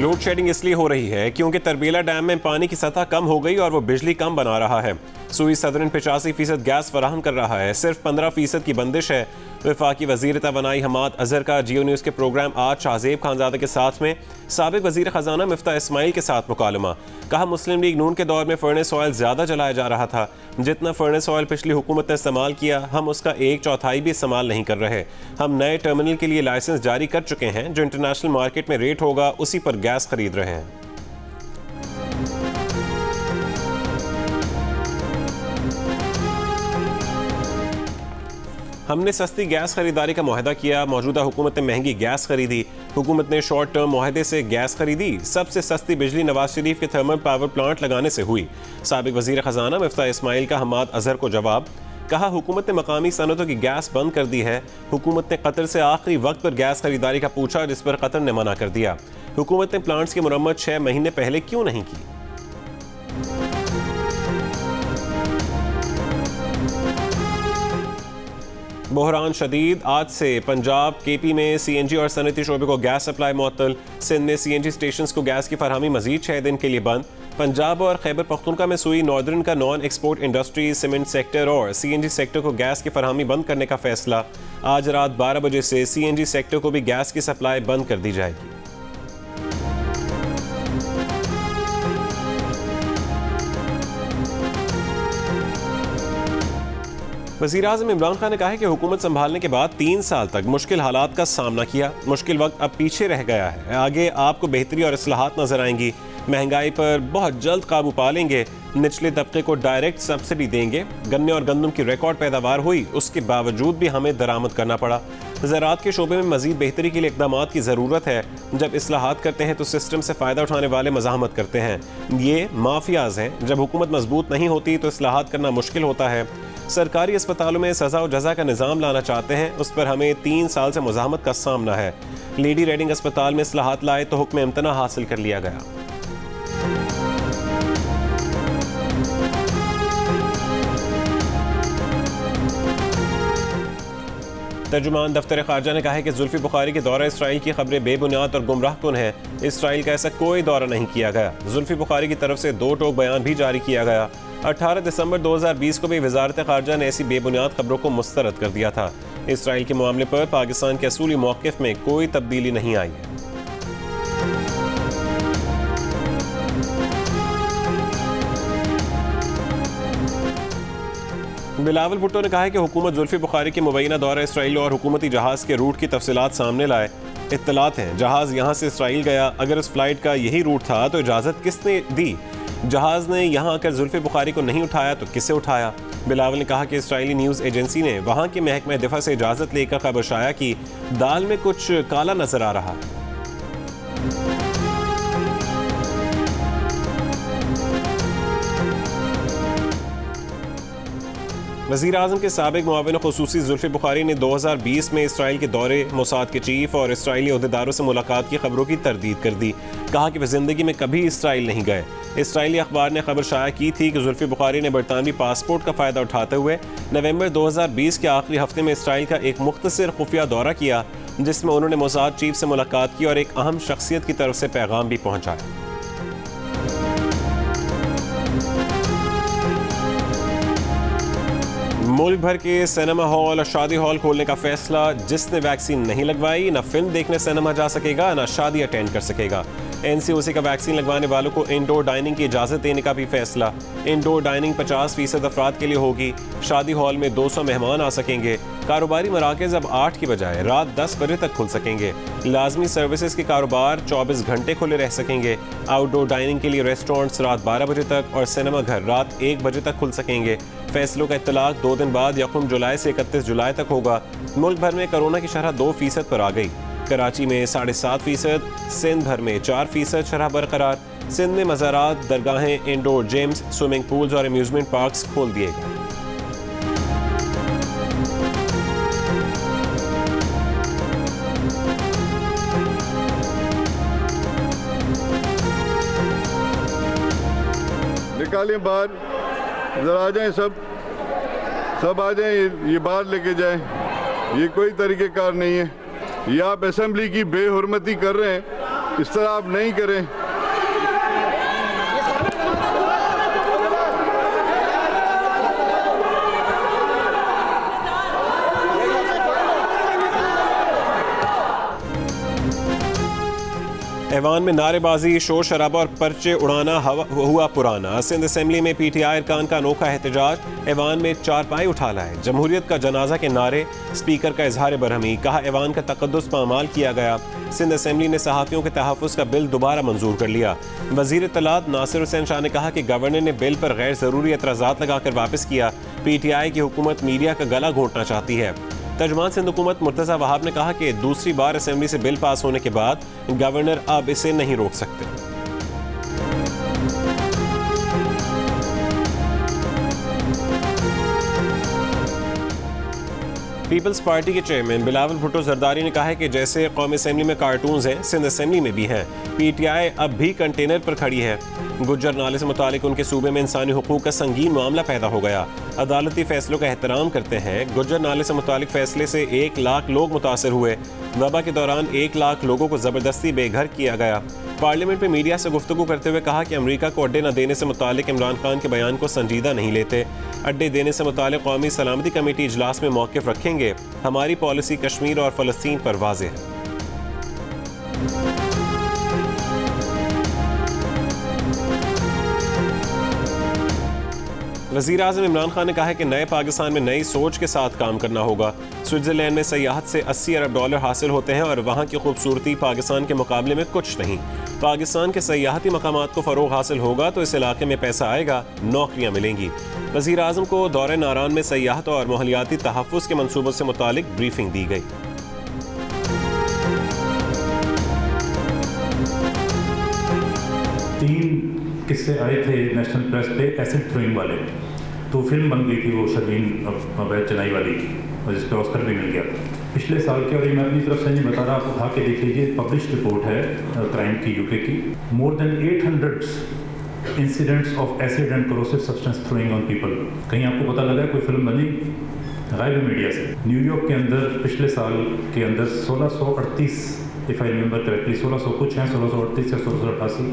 Load shedding इसलिए हो रही है क्योंकि तरबेला डैम में पानी की सतह कम हो गई और वो बिजली कम बना रहा है। सुई सदरन 85% गैस फराहम कर रहा है, सिर्फ 15% की बंदिश है। वफाकी वजीर तवानाई हमाद अजहर का जियो न्यूज़ के प्रोग्राम आज शाहजेब खानजादा के साथ में साबिक वजीर खजाना मिफ्ता इस्माइल के साथ मुकालमा। कहा मुस्लिम लीग नून के दौर में फर्नेस ऑयल ज़्यादा जलाया जा रहा था। जितना फर्नेस ऑयल पिछली हुकूमत ने इस्तेमाल किया हम उसका 1/4 भी इस्तेमाल नहीं कर रहे। हम नए टर्मिनल के लिए लाइसेंस जारी कर चुके हैं, जो इंटरनेशनल मार्केट में रेट होगा उसी पर गैस खरीद रहे हैं। हमने सस्ती गैस खरीदारी का मुआहदा किया। मौजूदा हुकूमत ने महंगी गैस खरीदी। हुकूमत ने शॉर्ट टर्म मुआहदे से गैस खरीदी। सबसे सस्ती बिजली नवाज शरीफ के थर्मल पावर प्लांट लगाने से हुई। साबिक वजीर खजाना मिफ्ता इस्माइल का हमाद अजहर को जवाब। कहा हुकूमत ने मकामी सनतों की गैस बंद कर दी है। हुकूमत ने कतर से आखिरी वक्त पर गैस खरीदारी का पूछा, जिस पर कतर ने मना कर दिया। हुकूमत ने प्लांट्स की मुरम्मत 6 महीने पहले क्यों नहीं की। बहरान शदीद। आज से पंजाब केपी में CNG और सनती शोबे को गैस सप्लाई मुअत्तल। सिंध में CNG स्टेशन को गैस की फरहमी मजीद 6 दिन के लिए बंद। पंजाब और खैबर पख्तूनख्वा में सुई नॉर्दर्न का non export industry, cement sector और CNG सेक्टर को गैस की फरहमी बंद करने का फैसला। आज रात 12 बजे से CNG सेक्टर को भी गैस की सप्लाई बंद कर दी जाएगी। वज़ीर-ए-आज़म इमरान खान ने कहा है कि हुकूमत संभालने के बाद 3 साल तक मुश्किल हालात का सामना किया। मुश्किल वक्त अब पीछे रह गया है। आगे आपको बेहतरी और इस्लाहात नजर आएंगी। महंगाई पर बहुत जल्द काबू पा लेंगे। निचले तबके को डायरेक्ट सब्सिडी देंगे। गन्ने और गंदम की रिकॉर्ड पैदावार हुई, उसके बावजूद भी हमें दरामद करना पड़ा। ज़राअत के शोबे में मजीद बेहतरी के लिए इक़दामात की ज़रूरत है। जब इस्लाहात करते हैं तो सिस्टम से फ़ायदा उठाने वाले मज़ाहमत करते हैं। ये माफियाज हैं। जब हुकूमत मजबूत नहीं होती तो इस्लाहात करना मुश्किल होता है। सरकारी अस्पतालों में सज़ा और जज़ा का निज़ाम लाना चाहते हैं, उस पर हमें 3 साल से मुज़ाहमत का सामना है। लेडी रेडिंग अस्पताल में इस्लाहात लाए तो हुक्म इम्तना हासिल कर लिया गया। तर्जुमान दफ्तर खारजा ने कहा है कि जुल्फी बुखारी के दौरा इसराइल की खबरें बेबुनियाद और गुमराहकुन है। इसराइल का ऐसा कोई दौरा नहीं किया गया। जुल्फी बुखारी की तरफ से 2 टोक बयान भी जारी किया गया। 18 दिसंबर 2020 को भी वजारत खारजा ने ऐसी बेबुनियाद खबरों को मुस्तरद कर दिया था। इसराइल के मामले पर पाकिस्तान के असूली मौक़िफ़ में कोई तब्दीली नहीं आई है। बिलावल भुट्टो ने कहा है कि हुकूमत जुल्फी बुखारी के मुबैना दौरा इसराइल और हुकूमती जहाज़ के रूट की तफसीलात सामने लाए। इत्तलात हैं जहाज़ यहाँ से इसराइल गया। अगर इस फ्लाइट का यही रूट था तो इजाज़त किसने दी? जहाज़ ने यहाँ आकर जुल्फी बुखारी को नहीं उठाया तो किसे उठाया? बिलावल ने कहा कि इसराइली न्यूज़ एजेंसी ने वहाँ के महकमे दिफा से इजाज़त लेकर खबर शाया कि दाल में कुछ काला नजर आ रहा है। वज़ीर-ए-आज़म के साबिक मुआविन ख़ुसूसी जुल्फी बुखारी ने 2020 में इसराइल के दौरे, मोसाद के चीफ और इसराइली अहदेदारों से मुलाकात की खबरों की तरदीद कर दी। कहा कि वह ज़िंदगी में कभी इसराइल नहीं गए। इसराइली अखबार ने खबर शाया की थी कि जुल्फी बुखारी ने बरतानवी पासपोर्ट का फ़ायदा उठाते हुए नवंबर 2020 के आखिरी हफ्ते में इसराइल का एक मुख्तसर खुफिया दौरा किया, जिसमें उन्होंने मोसाद चीफ से मुलाकात की और एक अहम शख्सियत की तरफ से पैगाम भी पहुँचाया। मुल्क भर के सिनेमा हॉल और शादी हॉल खोलने का फैसला। जिसने वैक्सीन नहीं लगवाई न फिल्म देखने सिनेमा जा सकेगा न शादी अटेंड कर सकेगा। NCOC का वैक्सीन लगवाने वालों को इंडोर डाइनिंग की इजाज़त देने का भी फैसला। इंडोर डाइनिंग 50% अफराद के लिए होगी। शादी हॉल में 200 मेहमान आ सकेंगे। कारोबारी मराकज़ अब 8 की बजाय रात 10 बजे तक खुल सकेंगे। लाजमी सर्विसेज के कारोबार 24 घंटे खुले रह सकेंगे। आउटडोर डाइनिंग के लिए रेस्टोरेंट्स रात 12 बजे तक और सिनेमा घर रात 1 बजे तक खुल सकेंगे। फैसलों का इत्तलाक 2 दिन बाद 1 जुलाई से 31 जुलाई तक होगा। मुल्क भर में कोरोना की शरह 2% पर आ गई। कराची में 7.5%, सिंध भर में 4% शरह बरकरार। सिंध में मज़ारात, दरगाहें, इंडोर जिम्स, स्विमिंग पूल्स और अम्यूजमेंट पार्क्स खोल दिए गए। निकालें बाहर, जरा आ जाएं, सब आ जाएं, ये बाहर लेके जाएं। ये कोई तरीक़ेकार नहीं है। ये आप असेंबली की बेहुरमती कर रहे हैं। इस तरह आप नहीं करें। ऐवान में नारेबाजी, शोर शराबा और पर्चे उड़ाना हुआ पुराना। सिंध असेंबली में पीटीआई अरकान का अनोखा एहतजाज। ऐवान में चारपाई उठा लाए, जमहूरियत का जनाजा के नारे। स्पीकर का इजहार बरहमी, कहा ऐवान का तकद्दुस पामाल किया गया। सिंध असेंबली ने सहाफ़ियों के तहफ़्फ़ुज़ का बिल दोबारा मंजूर कर लिया। वज़ीर इत्तलात नासिर हुसैन शाह ने कहा कि गवर्नर ने बिल पर गैर ज़रूरी एतराज़ात लगाकर वापस किया। पीटीआई की हुकूमत मीडिया का गला घोंटना चाहती है। तर्जुमान सिंध हुकूमत मुर्तज़ा वहाब ने कहा कि दूसरी बार असेंबली से बिल पास होने के बाद गवर्नर अब इसे नहीं रोक सकते। पीपल्स पार्टी के चेयरमैन बिलावल भुट्टो जरदारी ने कहा है कि जैसे कौमी असेंबली में कार्टून्स हैं, सिंध असेंबली में भी हैं। पीटीआई अब भी कंटेनर पर खड़ी है। गुज्जर नाले से मुतालिक उनके सूबे में इंसानी हुकूक का संगीन मामला पैदा हो गया। अदालती फैसलों का एहतराम करते हैं। गुज्जर नाले से मुतालिक फैसले से 1 लाख लोग मुतासर हुए। वबा के दौरान 1 लाख लोगों को ज़बरदस्ती बेघर किया गया। पार्लियामेंट में मीडिया से गुफ्तगू करते हुए कहा कि अमरीका को अड्डे न देने से मुतालिक इमरान खान के बयान को संजीदा नहीं लेते। अड्डे देने से मुतालिक कौमी सलामती कमेटी इजलास में मौक़िफ़ रखेंगे। हमारी पॉलिसी कश्मीर और फ़लस्तीन पर वाज़ेह है। वज़ीर आज़म इमरान खान ने कहा है कि नए पाकिस्तान में नई सोच के साथ काम करना होगा। स्विट्ज़रलैंड में सयाहत से $80 अरब हासिल होते हैं और वहाँ की खूबसूरती पाकिस्तान के मुकाबले में कुछ नहीं। पाकिस्तान के सयाहती मकामात को फ़रोग़ हासिल होगा तो इस इलाके में पैसा आएगा, नौकरियाँ मिलेंगी। वज़ीर आज़म को दौरे नारान में सयाहत और माहौलियाती तहफ़्फ़ुज़ के मनसूबों से मुतालिक ब्रीफिंग दी गई। किस्से आए थे नेशनल प्रेस पे एसिड थ्रोइंग वाले, तो फिल्म बन गई थी वो शर्मीन अवैध चनाई वाली, और जिस पर ऑस्कर भी मिल गया पिछले साल के। और ये मैं अपनी तरफ से नहीं बता रहा, आप उठा के देख लीजिए, पब्लिश रिपोर्ट है क्राइम की यूके की। More than 800 incidents of acid and corrosive substance throwing on people. कहीं आपको पता लगा कोई फिल्म बनी गायब मीडिया से? न्यूयॉर्क के अंदर पिछले साल के अंदर 1638, इफ़ आई रिमेंबर करेक्टली, 1600 कुछ हैं, 1638 या 1688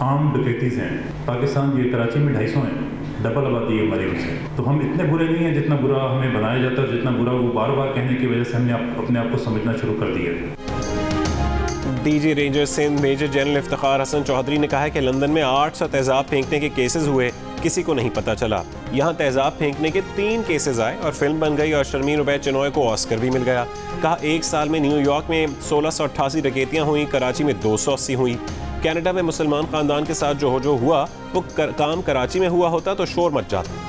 आम डकैतीज़ हैं। पाकिस्तान ये कराची में 250 हैं, डबल आबादी है हमारी उनसे। तो हम इतने बुरे नहीं हैं जितना बुरा हमें बनाया जाता है, जितना बुरा वो बार बार कहने की वजह से हमने अपने आप को समझना शुरू कर दिया। DG ranger Sindh major general Iftikhar Hasan Chaudhry ने कहा है कि लंदन में 800 तेज़ाब फेंकने के केसेस हुए, किसी को नहीं पता चला। यहाँ तेज़ाब फेंकने के 3 केसेस आए और फिल्म बन गई और शर्मीन उबैद चनोय को ऑस्कर भी मिल गया। कहा 1 साल में न्यूयॉर्क में 1688 डकैतियाँ हुई, कराची में 280 हुई। कनाडा में मुसलमान खानदान के साथ जो हुआ वो काम कराची में हुआ होता तो शोर मच जाता।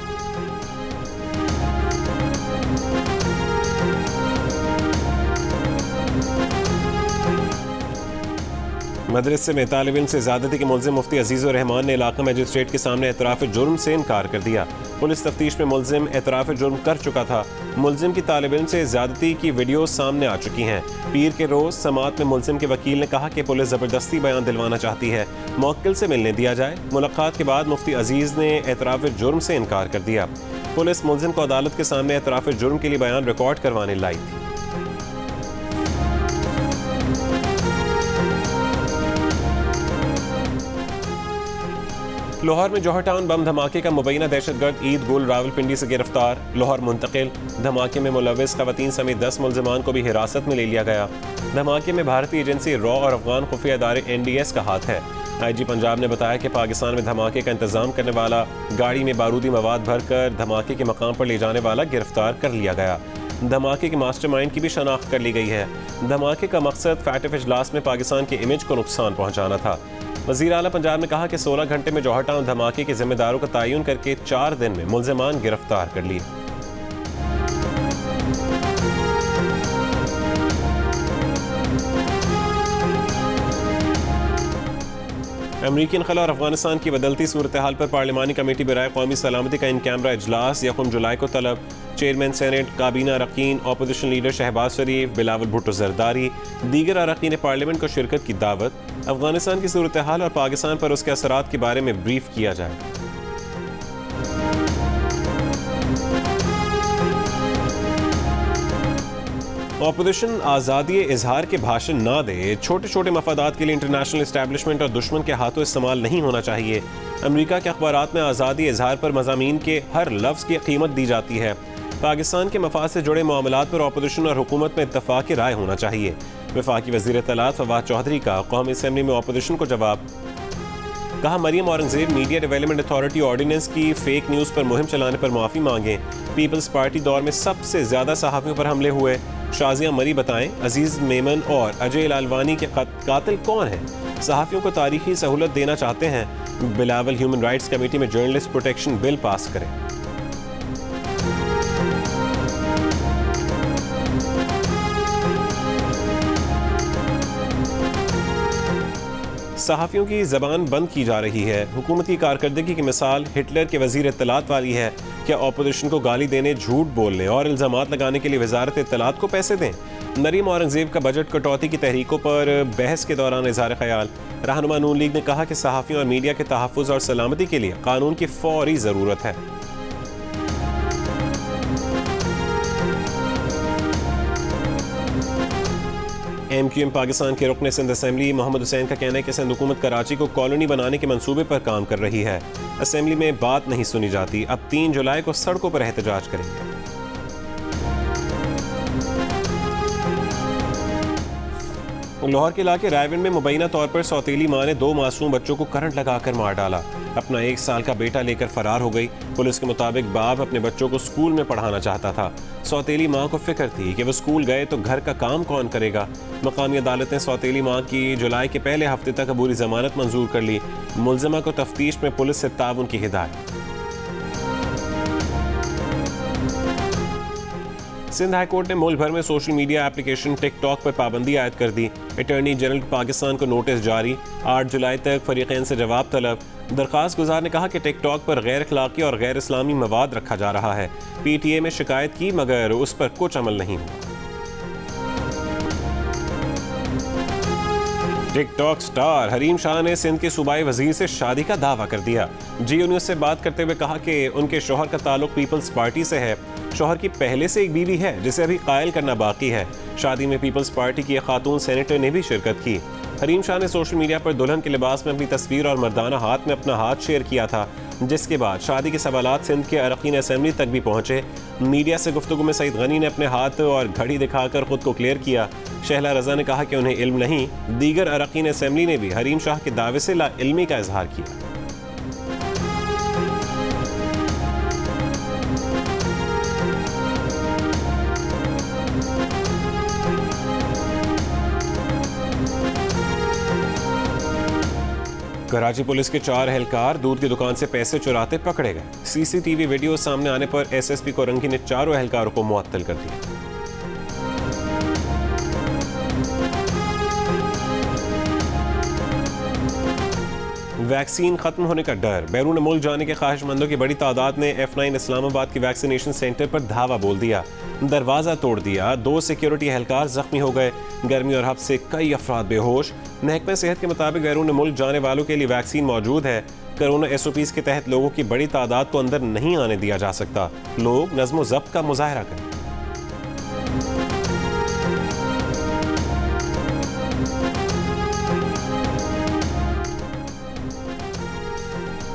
मदरसे में तालिब इल्म से ज़्यादती के मुल्ज़िम मुफ्ती अजीज़ुर रहमान ने इलाका मजिस्ट्रेट के सामने एतराफ़ जुर्म से इनकार कर दिया। पुलिस तफ्तीश में मुल्ज़िम एतराफ़ जुर्म कर चुका था। मुल्ज़िम की तालिब इल्म से ज़्यादती की वीडियो सामने आ चुकी हैं। पीर के रोज़ समात में मुल्ज़िम के वकील ने कहा कि पुलिस ज़बरदस्ती बयान दिलवाना चाहती है, मुवक्किल से मिलने दिया जाए। मुलाकात के बाद मुफ्ती अजीज़ ने एतराफ़ जुर्म से इनकार कर दिया। पुलिस मुल्ज़िम को अदालत के सामने एतराफ़ जुर्म के लिए बयान रिकॉर्ड करवाने लाई थी। लाहौर में जौहर टाउन बम धमाके का मुबैना दहशतगर्द ईद गुल रावलपिंडी से गिरफ्तार, लाहौर मुंतकिल। धमाके में मुलव्विस खवातीन समेत 10 मुल्ज़िमान को भी हिरासत में ले लिया गया। धमाके में भारतीय एजेंसी रॉ और अफगान खुफिया इदारे NDS का हाथ है। IG पंजाब ने बताया कि पाकिस्तान में धमाके का इंतजाम करने वाला गाड़ी में बारूदी मवाद भरकर धमाके के मकाम पर ले जाने वाला गिरफ्तार कर लिया गया। धमाके के मास्टरमाइंड की भी शनाख्त कर ली गई है। धमाके का मकसद फैटिफ इजलास में पाकिस्तान के इमेज को नुकसान पहुंचाना था। वज़ीर आला पंजाब ने कहा कि 16 घंटे में जौहर टाउन धमाके के जिम्मेदारों का तयन करके 4 दिन में मुल्ज़िमान गिरफ्तार कर लिए। अमरीकी इनखला और अफगानिस्तान की बदलती सूरत हाल पर पार्लिमानी कमेटी बराए कौमी सलामती का इन कैमरा इजलास 1 जुलाई को तलब। चेयरमैन सेनेट, काबीना अरकान, अपोजिशन लीडर शहबाज शरीफ, बिलावल भुट्टो जरदारी, दीगर अरकान पार्लियामेंट को शिरकत की दावत। अफगानिस्तान की सूरत हाल और पाकिस्तान पर उसके असरात के बारे में ब्रीफ किया जाएगा। ऑपोजिशन आज़ादी इजहार के भाषण ना दे, छोटे छोटे मफादात के लिए इंटरनेशनल इस्टेब्लिशमेंट और दुश्मन के हाथों इस्तेमाल नहीं होना चाहिए। अमेरिका के अखबारात में आज़ादी इजहार पर मज़ामीन के हर लफ्ज़ की कीमत दी जाती है। पाकिस्तान के मफाद से जुड़े मामलात पर ऑपोजिशन और हुकूमत में इत्तफाक़ राय होना चाहिए। वफाकी वज़ीर इत्तलात फवाद चौधरी का कौमी असम्बली में ऑपोजिशन को जवाब। कहा, Maryam Aurangzeb media development authority ordinance की फेक न्यूज़ पर मुहिम चलाने पर माफ़ी मांगे। पीपल्स पार्टी दौर में सबसे ज़्यादा सहाफ़ियों पर हमले हुए। शाजिया मरी बताएं, अजीज़ मेमन और अजय लालवानी के कातिल कौन हैं? सहाफ़ियों को तारीखी सहूलत देना चाहते हैं। बिलावल ह्यूमन राइट्स कमेटी में जर्नलिस्ट प्रोटेक्शन बिल पास करें। सहाफ़ियों की ज़बान बंद की जा रही है। हुकूमत की कारकर्दगी की मिसाल हिटलर के वज़ीर इत्तलात वाली है। क्या ऑपोजिशन को गाली देने, झूठ बोलने और इल्ज़ामात लगाने के लिए वज़ारत इत्तलात को पैसे दें? मरियम औरंगजेब का बजट कटौती की तहरीकों पर बहस के दौरान इज़हार ख्याल। रहनुमा नून लीग ने कहा कि सहाफ़ियों और मीडिया के तहफ़्फ़ुज़ और सलामती के लिए कानून की फ़ौरी ज़रूरत है। MQM पाकिस्तान के रुकन सिंध असम्बली मोहम्मद हुसैन का कहना है कि सिंध हुकूमत कराची को कॉलोनी बनाने के मंसूबे पर काम कर रही है। असम्बली में बात नहीं सुनी जाती। अब 3 जुलाई को सड़कों पर एहतजाज करेंगे। लाहौर के इलाके रायविंड में मुबैना तौर पर सौतेली मां ने 2 मासूम बच्चों को करंट लगाकर मार डाला। अपना 1 साल का बेटा लेकर फरार हो गई। पुलिस के मुताबिक बाप अपने बच्चों को स्कूल में पढ़ाना चाहता था। सौतेली मां को फिक्र थी कि वो स्कूल गए तो घर का काम कौन करेगा। मकामी अदालत ने सौतेली मां की जुलाई के पहले हफ्ते तक अबूरी जमानत मंजूर कर ली। मुलजिमा को तफ्तीश में पुलिस से ताउन की हिदायत। सिंध हाई कोर्ट ने मुल्क भर में सोशल मीडिया एप्लीकेशन टिकटॉक पर पाबंदी आयद कर दी। अटॉर्नी जनरल पाकिस्तान को नोटिस जारी। 8 जुलाई तक फरीकैन से जवाब तलब। दरख्वास्त गुजार ने कहा कि टिकटॉक पर गैर अखलाकी और गैर इस्लामी मवाद रखा जा रहा है। PTA में शिकायत की मगर उस पर कुछ अमल नहीं हुआ। टिकटॉक स्टार हरीम शाह ने सिंध के सूबाई वजीर से शादी का दावा कर दिया। जियो न्यूज़ से बात करते हुए कहा कि उनके शौहर का ताल्लुक पीपल्स पार्टी से है। शौहर की पहले से एक बीवी है जिसे अभी कायल करना बाकी है। शादी में पीपल्स पार्टी की एक खातून सेनेटर ने भी शिरकत की। हरीम शाह ने सोशल मीडिया पर दुल्हन के लिबास में अपनी तस्वीर और मर्दाना हाथ में अपना हाथ शेयर किया था, जिसके बाद शादी के सवालात सिंध के अरकान असम्बली तक भी पहुंचे। मीडिया से गुफ्तगू में सईद गनी ने अपने हाथ और घड़ी दिखाकर खुद को क्लियर किया। शहला रजा ने कहा कि उन्हें इल्म नहीं। दीगर अरकान असम्बली ने भी हरीम शाह के दावे से लाइल्मी का इजहार किया। कराची पुलिस के 4 एहलकार दूध की दुकान से पैसे चुराते पकड़े गए। CCTV वीडियो सामने आने पर SSP कोरंगी ने चारों एहलकारों को मुअत्तल कर दिया। वैक्सीन खत्म होने का डर। बैरून मुल्क जाने के ख्वाहिशमंदों की बड़ी तादाद ने F9 इस्लामाबाद के वैक्सीनेशन सेंटर पर धावा बोल दिया, दरवाजा तोड़ दिया। 2 सिक्योरिटी एहलकार जख्मी हो गए। गर्मी और हफ्स से कई अफराद बेहोश। महकमा सेहत के मुताबिक बैरून मुल्क जाने वालों के लिए वैक्सीन मौजूद है। कोरोना SOPs के तहत लोगों की बड़ी तादाद को अंदर नहीं आने दिया जा सकता। लोग नज़्म ज़ब्त का मुजाहरा करें।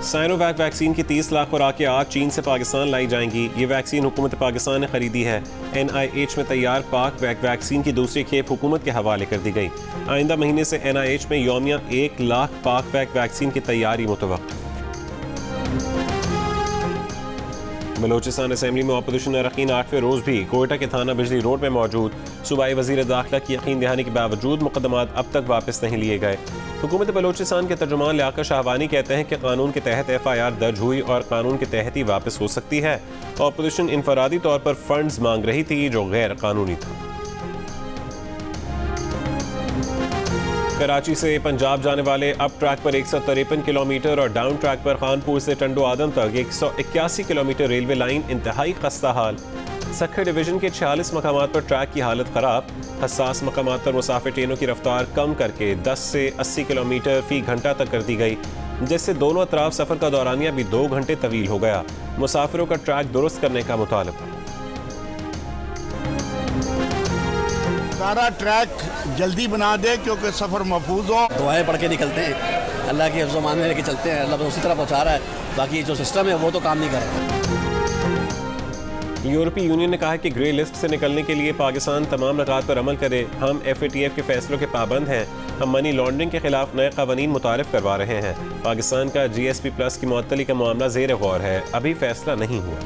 साइनोवैक वैक्सीन की 30 लाख खुराकें आज चीन से पाकिस्तान लाई जाएंगी। ये वैक्सीन हुकूमत पाकिस्तान ने खरीदी है। NIH में तैयार पाक वैक्सीन की दूसरी खेप हुकूमत के हवाले कर दी गई। आइंदा महीने से NIH में यौमिया 1 लाख पाक वैक्सीन की तैयारी मुतवक्किफ। बलोचिस्तान असम्बली में ऑपोजिशन अरकान 8वें रोज़ भी कोयटा के थाना बिजली रोड में मौजूद। सूबाई वज़ीर दाखिला की यकीन दहानी के बावजूद मुकदमात अब तक वापस नहीं लिए गए। हुकूमत बलोचिस्तान के तर्जुमान लियाकत शाहवानी कहते हैं कि कानून के तहत FIR दर्ज हुई और कानून के तहत ही वापस हो सकती है। ऑपोजिशन इनफरादी तौर पर फंड्स मांग रही थी जो गैर कानूनी था। कराची से पंजाब जाने वाले अप ट्रैक पर 153 किलोमीटर और डाउन ट्रैक पर खानपुर से टंडो आदम तक 181 किलोमीटर रेलवे लाइन इंतहाई खस्ता हाल। सखर डिवीजन के 46 मकामात पर ट्रैक की हालत ख़राब। हसास मकामात पर मुसाफिर ट्रेनों की रफ्तार कम करके 10 से 80 किलोमीटर फी घंटा तक कर दी गई, जिससे दोनों अतराफ सफ़र का दौरानिया भी 2 घंटे तवील हो गया। मुसाफिरों का ट्रैक दुरुस्त करने का मुतालबा। सारा ट्रैक जल्दी बना दे क्योंकि सफ़र महफूज हो। दुआएं पढ़ के निकलते हैं, अल्लाह की ज़ुबान में लेके चलते हैं, अल्लाह उसी तरह पहुँचा रहा है, बाकी जो सिस्टम है वो तो काम नहीं कर रहा। यूरोपीय यूनियन ने कहा है कि ग्रे लिस्ट से निकलने के लिए पाकिस्तान तमाम नकात पर अमल करे। हम FATF के फैसलों के पाबंद हैं। हम मनी लॉन्ड्रिंग के खिलाफ नए कवानीन मुतारिफ करवा रहे हैं। पाकिस्तान का GSP+ की मुअत्तली का मामला ज़ेर गौर है, अभी फैसला नहीं हुआ।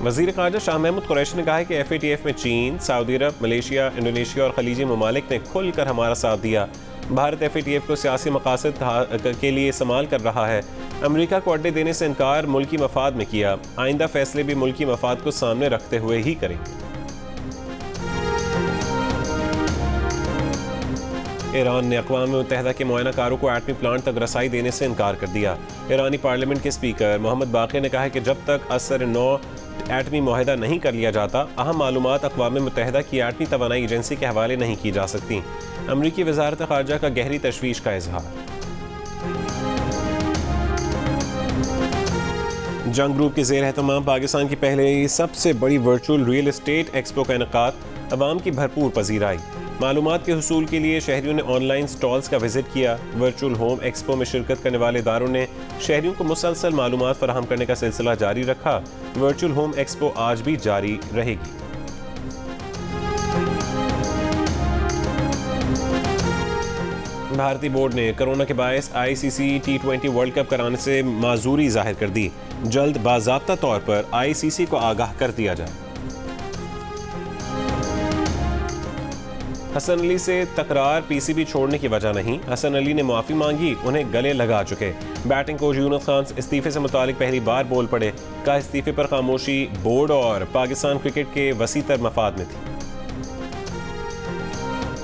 वज़ीर ख़ारजा शाह महमूद कुरैशी ने कहा है कि FATF में चीन, सऊदी अरब, मलेशिया, इंडोनेशिया और खलीजी ममालिक ने खुलकर हमारा साथ दिया। भारत FATF को सियासी मकासद के लिए इस्तेमाल कर रहा है। अमेरिका को अड्डे देने से इनकार मुल्की मफाद में किया। आइंदा फैसले भी मुल्की मफाद को सामने रखते हुए ही करेंगे। ईरान ने अक़वाम मुत्तहिदा के मुआयनाकारों को एटमी प्लांट तक रसाई देने से इनकार कर दिया। ईरानी पार्लियामेंट के स्पीकर मोहम्मद बाक़िर ने कहा है कि जब तक असर नौ एटमी मुआहिदा नहीं कर लिया जाता, अहम मालूमात अक़वाम मुत्तहिदा की एटमी तवानाई एजेंसी के हवाले नहीं की जा सकती। अमरीकी वज़ारत ख़ारजा का गहरी तशवीश का इजहार। जंग ग्रुप के ज़ेर एहतमाम पाकिस्तान की पहले सबसे बड़ी वर्चुअल रियल एस्टेट एक्सपो का इनेकाद अवाम की भरपूर पजीराई। मालूमात के हुसूल के लिए शहरियों ने ऑनलाइन स्टॉल्स का विजिट किया। वर्चुअल होम एक्सपो में शिरकत करने वाले इदारों ने शहरियों को मुसलसल मालूमात फराहम करने का सिलसिला जारी रखा। वर्चुअल होम एक्सपो आज भी जारी रहेगी। भारतीय बोर्ड ने कोरोना के बायस ICC T20 वर्ल्ड कप कराने से माजूरी जाहिर कर दी। जल्द बाज़ाब्ता तौर पर ICC को आगाह कर दिया जाए। हसन अली से तकरार PCB छोड़ने की वजह नहीं, हसन अली ने माफ़ी मांगी, उन्हें गले लगा चुके। बैटिंग कोच यूनुस खान इस्तीफे से मुतालिक पहली बार बोल पड़े। कहा इस्तीफे पर खामोशी बोर्ड और पाकिस्तान क्रिकेट के वसीतर मफाद में थी।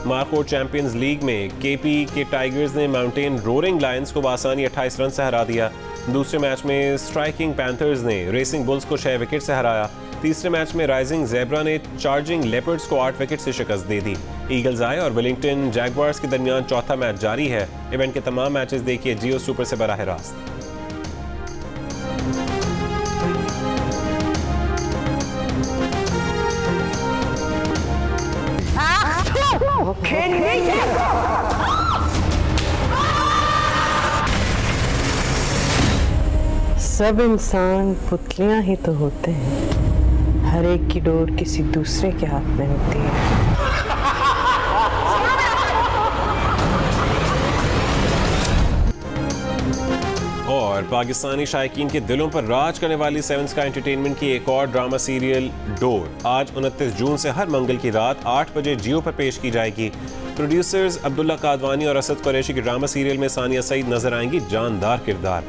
मार्कोट चैंपियंस लीग में KP के टाइगर्स ने माउंटेन रोरिंग लायंस को आसानी 28 रन से हरा दिया। दूसरे मैच में स्ट्राइकिंग पैंथर्स ने रेसिंग बुल्स को 6 विकेट से हराया। तीसरे मैच में राइजिंग ज़ेब्रा ने चार्जिंग लेपर्ड्स को 8 विकेट से शिकस्त दे दी। ईगल्स आए और वेलिंगटन जैगवार्स के दरमियान चौथा मैच जारी है। इवेंट के तमाम मैचेस देखिए जियो सुपर से बराह रास्त। सब इंसान पुतलियां ही तो होते हैं, हर एक की डोर किसी दूसरे के हाथ में होती है। और पाकिस्तानी शायकीन के दिलों पर राज करने वाली 7 स्काई एंटरटेनमेंट की एक और ड्रामा सीरियल डोर आज 29 जून से हर मंगल की रात 8 बजे जियो पर पेश की जाएगी। प्रोड्यूसर्स अब्दुल्ला कादवानी और असद कुरैशी की ड्रामा सीरियल में सानिया सईद नजर आएंगी जानदार किरदार।